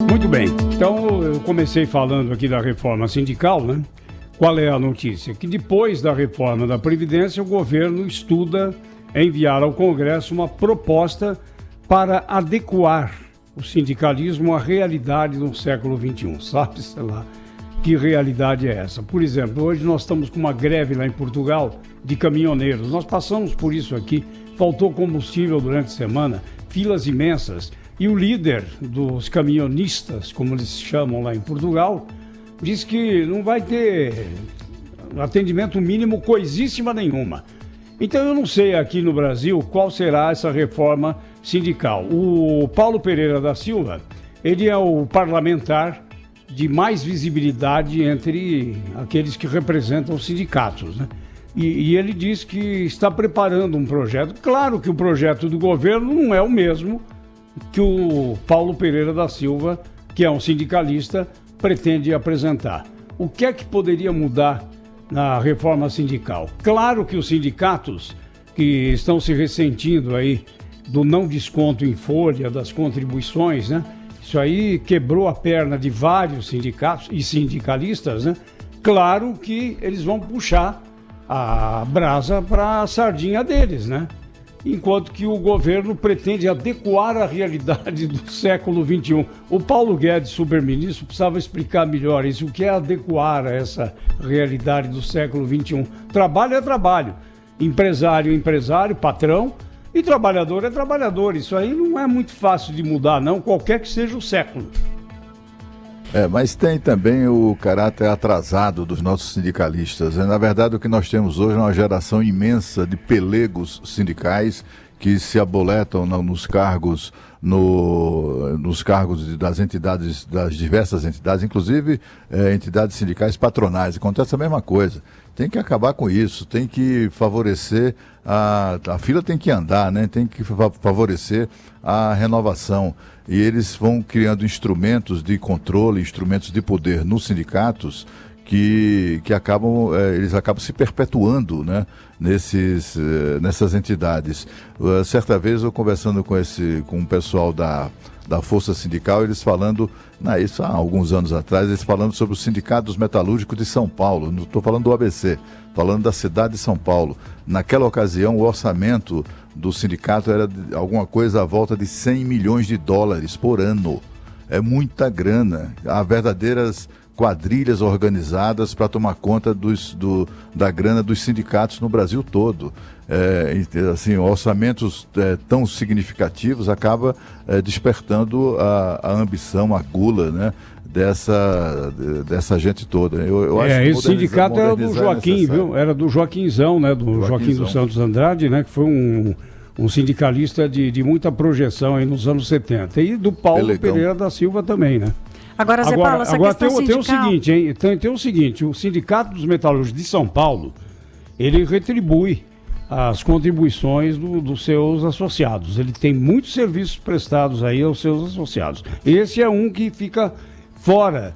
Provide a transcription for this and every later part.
Muito bem, então eu comecei falando aqui da reforma sindical, né? Qual é a notícia? Que depois da reforma da Previdência, o governo estuda enviar ao Congresso uma proposta para adequar o sindicalismo à realidade do século XXI. Sabe, sei lá, que realidade é essa? Por exemplo, hoje nós estamos com uma greve lá em Portugal de caminhoneiros. Nós passamos por isso aqui, faltou combustível durante a semana, filas imensas. E o líder dos caminhonistas, como eles chamam lá em Portugal, diz que não vai ter atendimento mínimo coisíssima nenhuma. Então eu não sei aqui no Brasil qual será essa reforma sindical. O Paulo Pereira da Silva, ele é o parlamentar de mais visibilidade entre aqueles que representam os sindicatos, né? E ele diz que está preparando um projeto. Claro que o projeto do governo não é o mesmo que o Paulo Pereira da Silva, que é um sindicalista, pretende apresentar. O que é que poderia mudar na reforma sindical? Claro que os sindicatos que estão se ressentindo aí do não desconto em folha das contribuições, né? Isso aí quebrou a perna de vários sindicatos e sindicalistas, né? Claro que eles vão puxar a brasa para a sardinha deles, né? Enquanto que o governo pretende adequar a realidade do século XXI. O Paulo Guedes, superministro, precisava explicar melhor isso. O que é adequar a essa realidade do século XXI? Trabalho é trabalho. Empresário é empresário, patrão. E trabalhador é trabalhador. Isso aí não é muito fácil de mudar, não, qualquer que seja o século. Mas tem também o caráter atrasado dos nossos sindicalistas. Na verdade, o que nós temos hoje é uma geração imensa de pelegos sindicais que se aboletam nos cargos das entidades, das diversas entidades, inclusive entidades sindicais patronais. Acontece a mesma coisa. Tem que acabar com isso, tem que favorecer, a fila tem que andar, né? Tem que favorecer a renovação. E eles vão criando instrumentos de controle, instrumentos de poder nos sindicatos que eles acabam se perpetuando, né, nessas entidades. Certa vez eu conversando com o pessoal da Força Sindical, eles falando, isso há alguns anos atrás, eles falando sobre o Sindicato dos Metalúrgicos de São Paulo, não estou falando do ABC, falando da cidade de São Paulo. Naquela ocasião, o orçamento do sindicato era alguma coisa à volta de 100 milhões de dólares por ano. É muita grana. Há verdadeiras quadrilhas organizadas para tomar conta da grana dos sindicatos no Brasil todo. Orçamentos tão significativos acaba despertando a ambição, a gula, né, dessa gente toda. Eu acho que esse sindicato era do Joaquim, viu? Era do Joaquinzão, né? Do Joaquim dos Santos Andrade, né? Que foi um sindicalista de muita projeção aí nos anos 70. E do Paulo Pereira da Silva também, né? Agora, Zé Paulo, essa questão sindical... tem o seguinte, hein? Tem o seguinte, o Sindicato dos Metalúrgicos de São Paulo, ele retribui as contribuições dos seus associados. Ele tem muitos serviços prestados aí aos seus associados. Esse é um que fica fora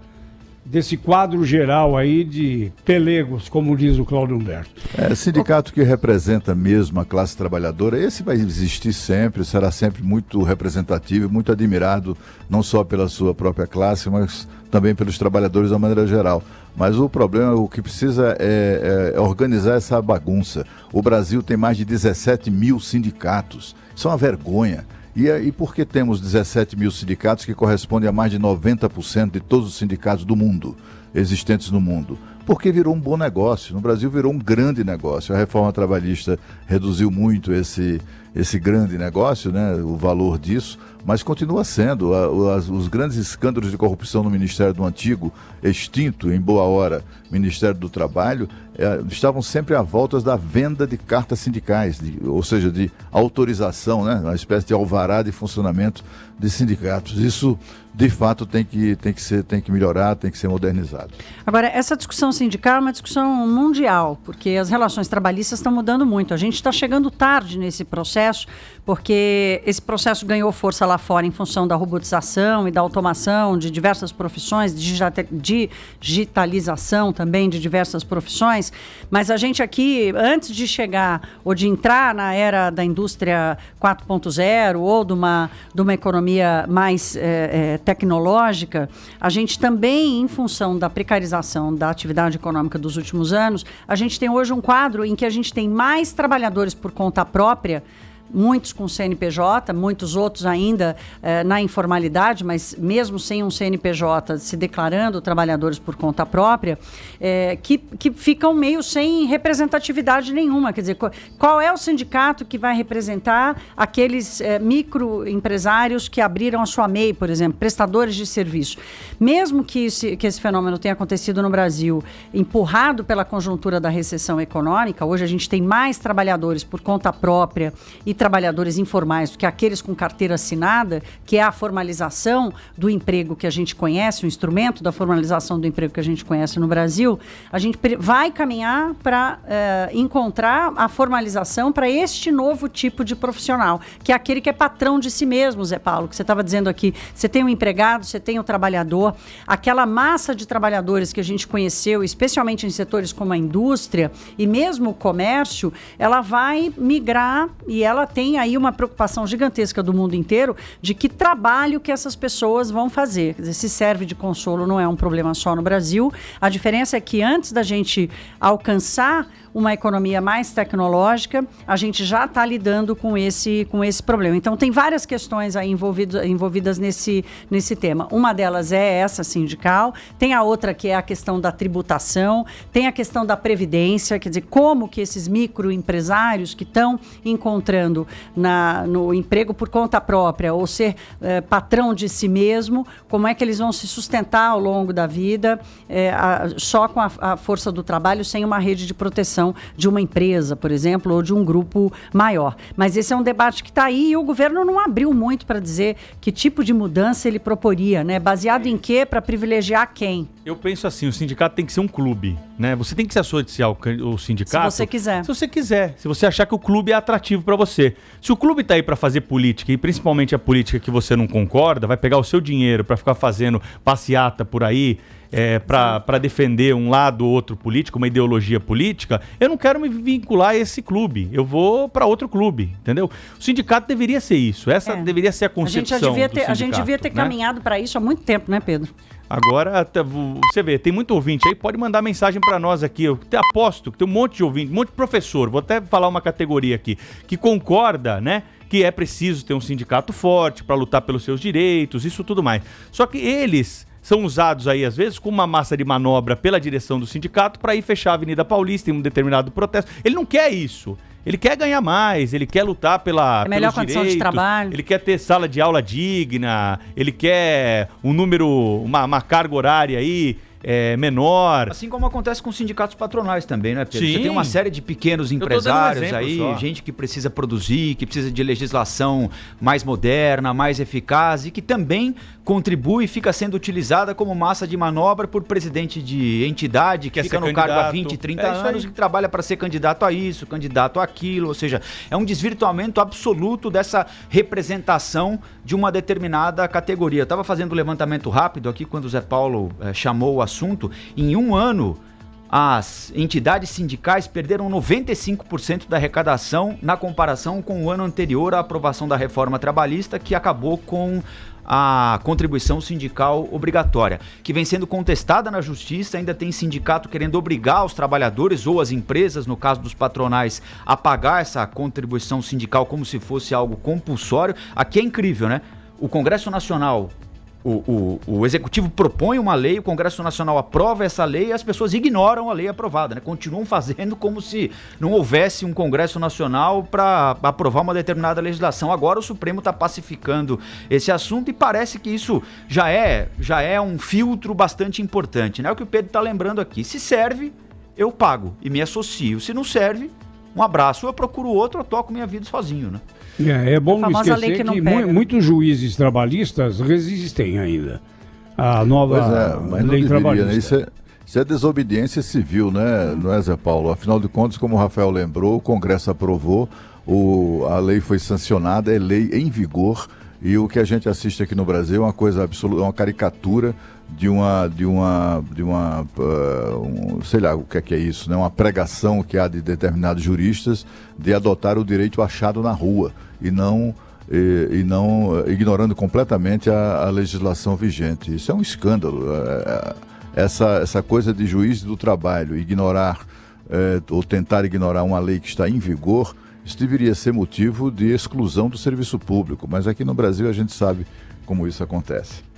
desse quadro geral aí de pelegos, como diz o Cláudio Humberto. Sindicato que representa mesmo a classe trabalhadora, esse vai existir sempre, será sempre muito representativo, muito admirado, não só pela sua própria classe, mas também pelos trabalhadores da maneira geral. Mas o problema, o que precisa é organizar essa bagunça. O Brasil tem mais de 17 mil sindicatos, isso é uma vergonha. E por que temos 17 mil sindicatos que correspondem a mais de 90% de todos os sindicatos do mundo, existentes no mundo? Porque virou um bom negócio. No Brasil virou um grande negócio. A reforma trabalhista reduziu muito esse grande negócio, né, o valor disso, mas continua sendo. Os grandes escândalos de corrupção no Ministério do antigo, extinto em boa hora, Ministério do Trabalho, estavam sempre à volta da venda de cartas sindicais, ou seja, de autorização, né, uma espécie de alvará de funcionamento de sindicatos. Isso, de fato, tem que melhorar, tem que ser modernizado. Agora, essa discussão sindical é uma discussão mundial, porque as relações trabalhistas estão mudando muito. A gente está chegando tarde nesse processo, processo, porque esse processo ganhou força lá fora em função da robotização e da automação de diversas profissões, digitalização também de diversas profissões, mas a gente aqui, antes de chegar ou de entrar na era da indústria 4.0 ou de uma economia mais tecnológica, a gente também, em função da precarização da atividade econômica dos últimos anos, a gente tem hoje um quadro em que a gente tem mais trabalhadores por conta própria, muitos com CNPJ, muitos outros ainda na informalidade, mas mesmo sem um CNPJ se declarando trabalhadores por conta própria, que ficam meio sem representatividade nenhuma. Quer dizer, qual é o sindicato que vai representar aqueles microempresários que abriram a sua MEI, por exemplo, prestadores de serviço? Mesmo que esse fenômeno tenha acontecido no Brasil, empurrado pela conjuntura da recessão econômica, hoje a gente tem mais trabalhadores por conta própria e trabalhadores informais do que aqueles com carteira assinada, que é a formalização do emprego que a gente conhece, o instrumento da formalização do emprego que a gente conhece no Brasil, a gente vai caminhar para encontrar a formalização para este novo tipo de profissional, que é aquele que é patrão de si mesmo, Zé Paulo, que você estava dizendo aqui. Você tem o empregado, você tem o trabalhador, aquela massa de trabalhadores que a gente conheceu, especialmente em setores como a indústria e mesmo o comércio, ela vai migrar e ela tem aí uma preocupação gigantesca do mundo inteiro de que trabalho que essas pessoas vão fazer. Quer dizer, se serve de consolo não é um problema só no Brasil. A diferença é que antes da gente alcançar uma economia mais tecnológica, a gente já está lidando com esse problema. Então, tem várias questões aí envolvidas nesse tema. Uma delas é essa sindical, tem a outra que é a questão da tributação, tem a questão da previdência, quer dizer, como que esses microempresários que estão encontrando no emprego por conta própria ou ser patrão de si mesmo, como é que eles vão se sustentar ao longo da vida só com a força do trabalho, sem uma rede de proteção de uma empresa, por exemplo, ou de um grupo maior. Mas esse é um debate que está aí e o governo não abriu muito para dizer que tipo de mudança ele proporia, né? Baseado em quê? Para privilegiar quem? Eu penso assim, o sindicato tem que ser um clube, né? Você tem que se associar ao sindicato. Se você quiser. Se você quiser. Se você achar que o clube é atrativo para você. Se o clube tá aí para fazer política, e principalmente a política que você não concorda, vai pegar o seu dinheiro para ficar fazendo passeata por aí, para defender um lado ou outro político, uma ideologia política, eu não quero me vincular a esse clube. Eu vou para outro clube, entendeu? O sindicato deveria ser isso. Essa deveria ser a concepção do sindicato. A gente devia ter caminhado para isso há muito tempo, né, Pedro? Agora, você vê, tem muito ouvinte aí, pode mandar mensagem para nós aqui. Eu aposto que tem um monte de ouvinte, um monte de professor, vou até falar uma categoria aqui, que concorda, né, que é preciso ter um sindicato forte para lutar pelos seus direitos, isso tudo mais. Só que eles são usados aí, às vezes, como uma massa de manobra pela direção do sindicato para ir fechar a Avenida Paulista em um determinado protesto. Ele não quer isso. Ele quer ganhar mais, ele quer lutar pelos condição direitos, de trabalho. Ele quer ter sala de aula digna, ele quer uma carga horária aí menor. Assim como acontece com sindicatos patronais também, né, Pedro? Sim. Você tem uma série de pequenos empresários aí, só. gente que precisa produzir, que precisa de legislação mais moderna, mais eficaz e que também contribui e fica sendo utilizada como massa de manobra por presidente de entidade que fica no cargo há 20, 30 anos, que trabalha para ser candidato a isso, candidato àquilo, ou seja, é um desvirtuamento absoluto dessa representação de uma determinada categoria. Eu estava fazendo um levantamento rápido aqui quando o Zé Paulo chamou o assunto. Em um ano, as entidades sindicais perderam 95% da arrecadação na comparação com o ano anterior à aprovação da reforma trabalhista, que acabou com a contribuição sindical obrigatória, que vem sendo contestada na justiça. Ainda tem sindicato querendo obrigar os trabalhadores ou as empresas, no caso dos patronais, a pagar essa contribuição sindical como se fosse algo compulsório. Aqui é incrível, né? O Congresso Nacional, o Executivo propõe uma lei, o Congresso Nacional aprova essa lei e as pessoas ignoram a lei aprovada, né? Continuam fazendo como se não houvesse um Congresso Nacional para aprovar uma determinada legislação. Agora o Supremo está pacificando esse assunto e parece que isso já é um filtro bastante importante, né? É o que o Pedro está lembrando aqui. Se serve, eu pago e me associo. Se não serve, um abraço. Eu procuro outro, eu toco minha vida sozinho, né? É bom não esquecer que muitos juízes trabalhistas resistem ainda à nova lei trabalhista. Né? Isso é desobediência civil, né? Não é, Zé Paulo? Afinal de contas, como o Rafael lembrou, o Congresso aprovou a lei foi sancionada, é lei em vigor, e o que a gente assiste aqui no Brasil é uma coisa absoluta, uma caricatura sei lá o que é isso, né? Uma pregação que há de determinados juristas de adotar o direito achado na rua e não ignorando completamente a legislação vigente. Isso é um escândalo. Essa coisa de juiz do trabalho ignorar ou tentar ignorar uma lei que está em vigor, isso deveria ser motivo de exclusão do serviço público, mas aqui no Brasil a gente sabe como isso acontece.